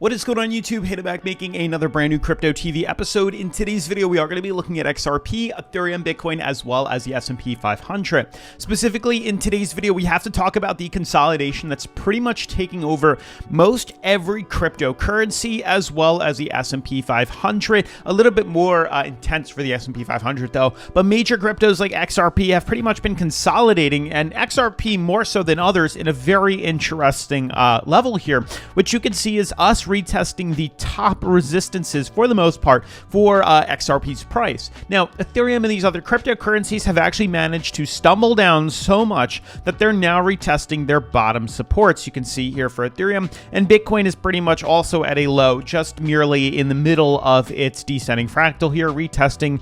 What is going on YouTube? Hannah back making another brand new Crypto TV episode. In today's video, we are going to be looking at XRP, Ethereum, Bitcoin, as well as the S&P 500. Specifically, in today's video, we have to talk about the consolidation that's pretty much taking over most every cryptocurrency, as well as the S&P 500. A little bit more intense for the S&P 500 though, but major cryptos like XRP have pretty much been consolidating, and XRP more so than others in a very interesting level here, which you can see is us retesting the top resistances for the most part for XRP's price. Now, Ethereum and these other cryptocurrencies have actually managed to stumble down so much that they're now retesting their bottom supports. You can see here for Ethereum, and Bitcoin is pretty much also at a low, just merely in the middle of its descending fractal here, retesting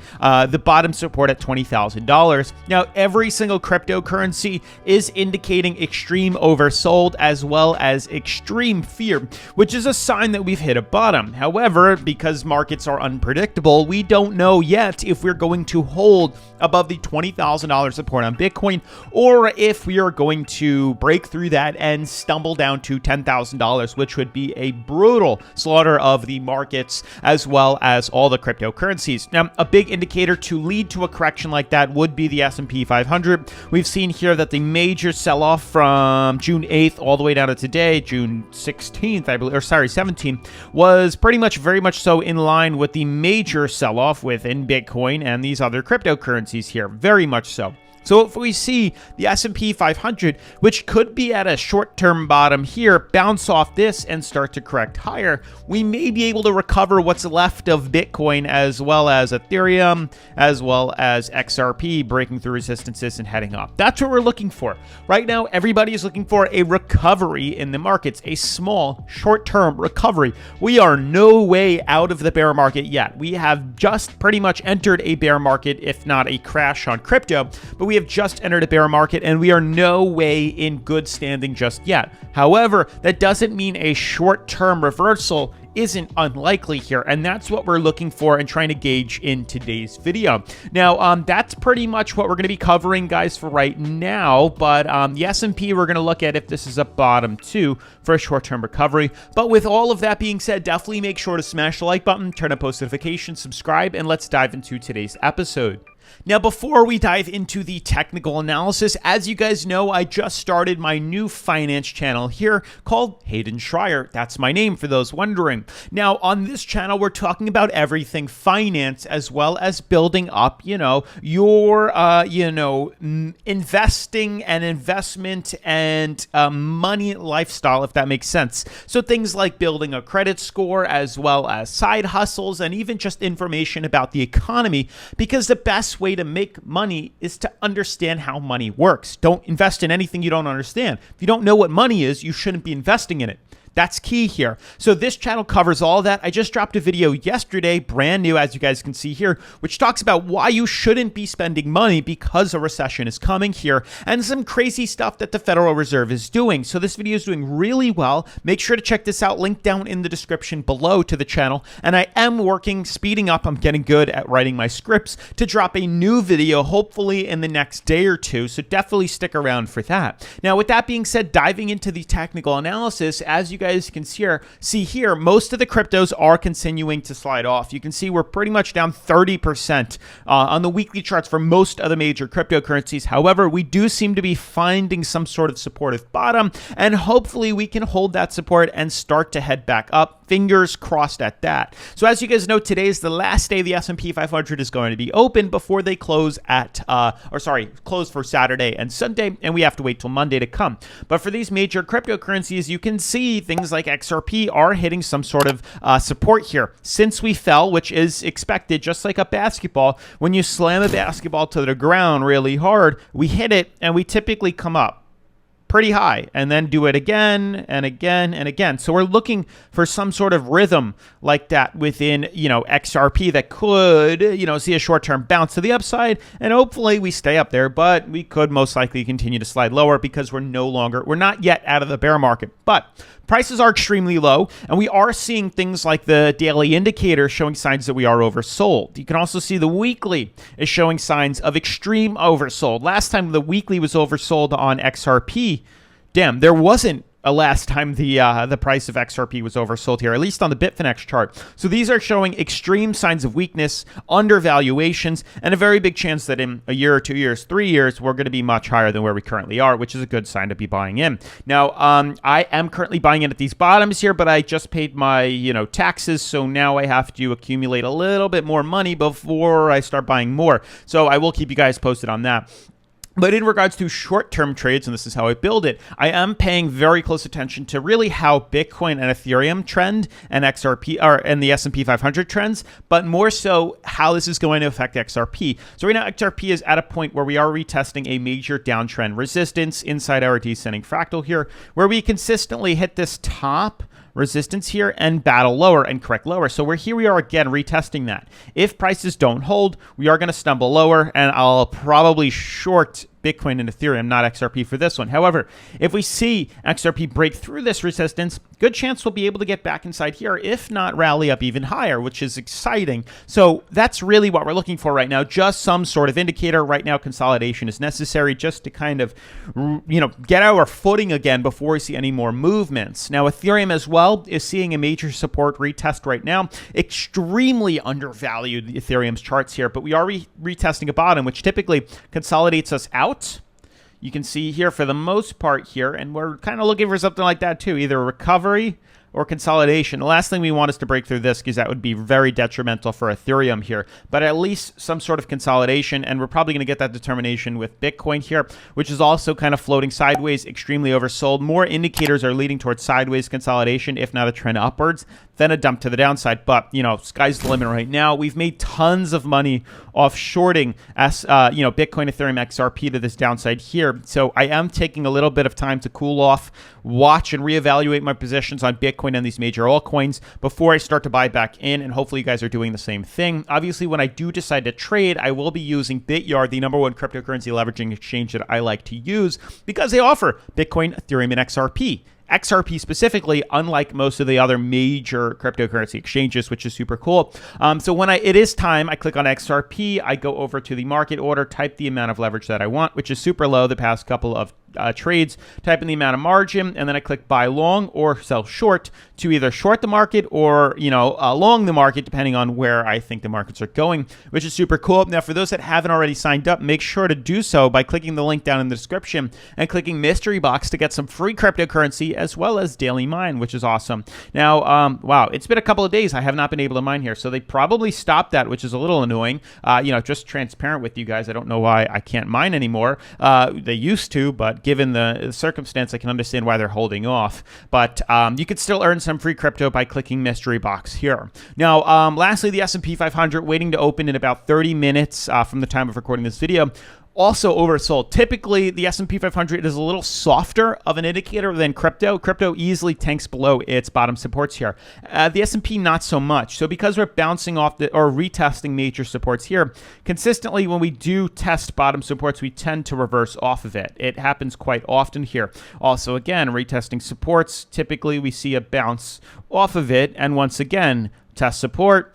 the bottom support at $20,000. Now, every single cryptocurrency is indicating extreme oversold as well as extreme fear, which is a sign that we've hit a bottom. However, because markets are unpredictable, we don't know yet if we're going to hold above the $20,000 support on Bitcoin, or if we are going to break through that and stumble down to $10,000, which would be a brutal slaughter of the markets as well as all the cryptocurrencies. Now, a big indicator to lead to a correction like that would be the S&P 500. We've seen here that the major sell-off from June 8th all the way down to today, June 16th, I believe, or sorry, 17th, was pretty much very much so in line with the major sell-off within Bitcoin and these other cryptocurrencies here, very much so. So if we see the S&P 500, which could be at a short-term bottom here, bounce off this and start to correct higher, we may be able to recover what's left of Bitcoin as well as Ethereum, as well as XRP breaking through resistances and heading up. That's what we're looking for. Right now, everybody is looking for a recovery in the markets, a small, short-term recovery. We are no way out of the bear market yet. We have just pretty much entered a bear market, if not a crash on crypto, but we have just entered a bear market and we are no way in good standing just yet. However, that doesn't mean a short-term reversal isn't unlikely here, and that's what we're looking for and trying to gauge in today's video. Now, that's pretty much what we're going to be covering, guys, for right now, but the S&P, we're going to look at if this is a bottom too for a short-term recovery. But with all of that being said, definitely make sure to smash the like button, turn on post notifications, subscribe, and let's dive into today's episode. Now, before we dive into the technical analysis, as you guys know, I just started my new finance channel here called Hayden Schreier. That's my name for those wondering. Now, on this channel, we're talking about everything finance as well as building up, your, investing and investment and money lifestyle, if that makes sense. So things like building a credit score as well as side hustles and even just information about the economy, because the best way to make money is to understand how money works. Don't invest in anything you don't understand. If you don't know what money is, you shouldn't be investing in it. That's key here. So this channel covers all that. I just dropped a video yesterday, brand new, as you guys can see here, which talks about why you shouldn't be spending money because a recession is coming here and some crazy stuff that the Federal Reserve is doing. So this video is doing really well. Make sure to check this out. Link down in the description below to the channel. And I am speeding up. I'm getting good at writing my scripts to drop a new video, hopefully in the next day or two. So definitely stick around for that. Now, with that being said, diving into the technical analysis, as you guys can see here, most of the cryptos are continuing to slide off. You can see we're pretty much down 30% on the weekly charts for most of the major cryptocurrencies. However, we do seem to be finding some sort of supportive bottom, and hopefully we can hold that support and start to head back up. Fingers crossed at that. So as you guys know, today is the last day the S&P 500 is going to be open before they close close for Saturday and Sunday, and we have to wait till Monday to come. But for these major cryptocurrencies, you can see things like XRP are hitting some sort of support here. Since we fell, which is expected, just like a basketball, when you slam a basketball to the ground really hard, we hit it and we typically come up pretty high and then do it again and again and again. So we're looking for some sort of rhythm like that within, XRP that could, see a short-term bounce to the upside, and hopefully we stay up there, but we could most likely continue to slide lower because we're not yet out of the bear market. But prices are extremely low, and we are seeing things like the daily indicator showing signs that we are oversold. You can also see the weekly is showing signs of extreme oversold. Last time the weekly was oversold on XRP, damn, there wasn't last time the price of XRP was oversold here, at least on the Bitfinex chart. So these are showing extreme signs of weakness, undervaluations, and a very big chance that in a year or 2 years, 3 years, we're going to be much higher than where we currently are, which is a good sign to be buying in. Now, I am currently buying in at these bottoms here, but I just paid my, taxes, so now I have to accumulate a little bit more money before I start buying more. So I will keep you guys posted on that. But in regards to short-term trades, and this is how I build it, I am paying very close attention to really how Bitcoin and Ethereum trend and XRP and the S&P 500 trends, but more so how this is going to affect XRP. So right now, XRP is at a point where we are retesting a major downtrend resistance inside our descending fractal here, where we consistently hit this top resistance here and battle lower and correct lower. So we are again retesting that. If prices don't hold, we are going to stumble lower, and I'll probably short Bitcoin and Ethereum, not XRP for this one. However, if we see XRP break through this resistance, good chance we'll be able to get back inside here, if not rally up even higher, which is exciting. So that's really what we're looking for right now, just some sort of indicator. Right now, consolidation is necessary just to kind of, get our footing again before we see any more movements. Now, Ethereum as well is seeing a major support retest right now. Extremely undervalued, Ethereum's charts here, but we are retesting a bottom, which typically consolidates us out. You can see here for the most part here, and we're kind of looking for something like that too, either recovery or consolidation. The last thing we want is to break through this, because that would be very detrimental for Ethereum here, but at least some sort of consolidation, and we're probably going to get that determination with Bitcoin here, which is also kind of floating sideways, extremely oversold. More indicators are leading towards sideways consolidation, if not a trend upwards, then a dump to the downside. But, sky's the limit right now. We've made tons of money off shorting Bitcoin, Ethereum, XRP to this downside here. So I am taking a little bit of time to cool off, watch and reevaluate my positions on Bitcoin and these major altcoins before I start to buy back in. And hopefully you guys are doing the same thing. Obviously, when I do decide to trade, I will be using Bityard, the #1 cryptocurrency leveraging exchange that I like to use, because they offer Bitcoin, Ethereum, and XRP. XRP specifically, unlike most of the other major cryptocurrency exchanges, which is super cool. So when it is time, I click on XRP, I go over to the market order, type the amount of leverage that I want, which is super low the past couple of trades, type in the amount of margin, and then I click buy long or sell short to either short the market or, long the market, depending on where I think the markets are going, which is super cool. Now, for those that haven't already signed up, make sure to do so by clicking the link down in the description and clicking mystery box to get some free cryptocurrency as well as daily mine, which is awesome. Now, wow, it's been a couple of days. I have not been able to mine here, so they probably stopped that, which is a little annoying. Just transparent with you guys, I don't know why I can't mine anymore. They used to, but given the circumstance, I can understand why they're holding off. But you could still earn some free crypto by clicking mystery box here. Now, lastly, the S&P 500 waiting to open in about 30 minutes from the time of recording this video. Also oversold. Typically, the S&P 500 is a little softer of an indicator than crypto. Crypto easily tanks below its bottom supports here. The S&P not so much. So because we're bouncing off or retesting major supports here, consistently when we do test bottom supports, we tend to reverse off of it. It happens quite often here. Also, again, retesting supports, typically we see a bounce off of it, and once again, test support,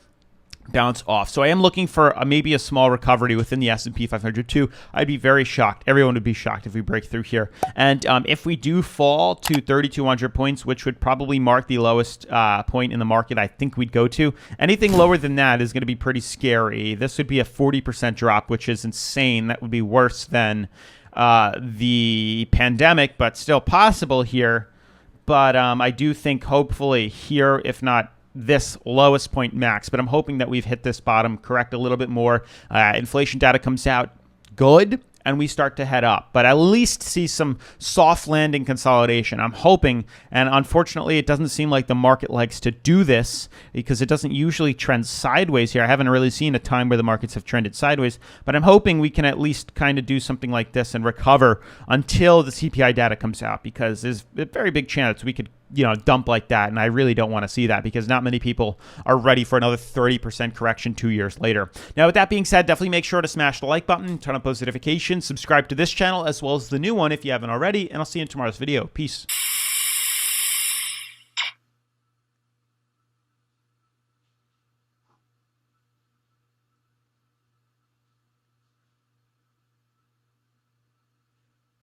bounce off. So I am looking for maybe a small recovery within the S&P 500 too. I'd be very shocked. Everyone would be shocked if we break through here. And if we do fall to 3,200 points, which would probably mark the lowest point in the market I think we'd go to, anything lower than that is going to be pretty scary. This would be a 40% drop, which is insane. That would be worse than the pandemic, but still possible here. But I do think hopefully here, if not this lowest point max, but I'm hoping that we've hit this bottom, correct a little bit more. Inflation data comes out good, and we start to head up, but at least see some soft landing consolidation. I'm hoping, and unfortunately, it doesn't seem like the market likes to do this because it doesn't usually trend sideways here. I haven't really seen a time where the markets have trended sideways, but I'm hoping we can at least kind of do something like this and recover until the CPI data comes out, because there's a very big chance we could dump like that, and I really don't want to see that because not many people are ready for another 30% correction 2 years later. Now, with that being said, definitely make sure to smash the like button, turn on post notifications, subscribe to this channel as well as the new one if you haven't already, and I'll see you in tomorrow's video. Peace.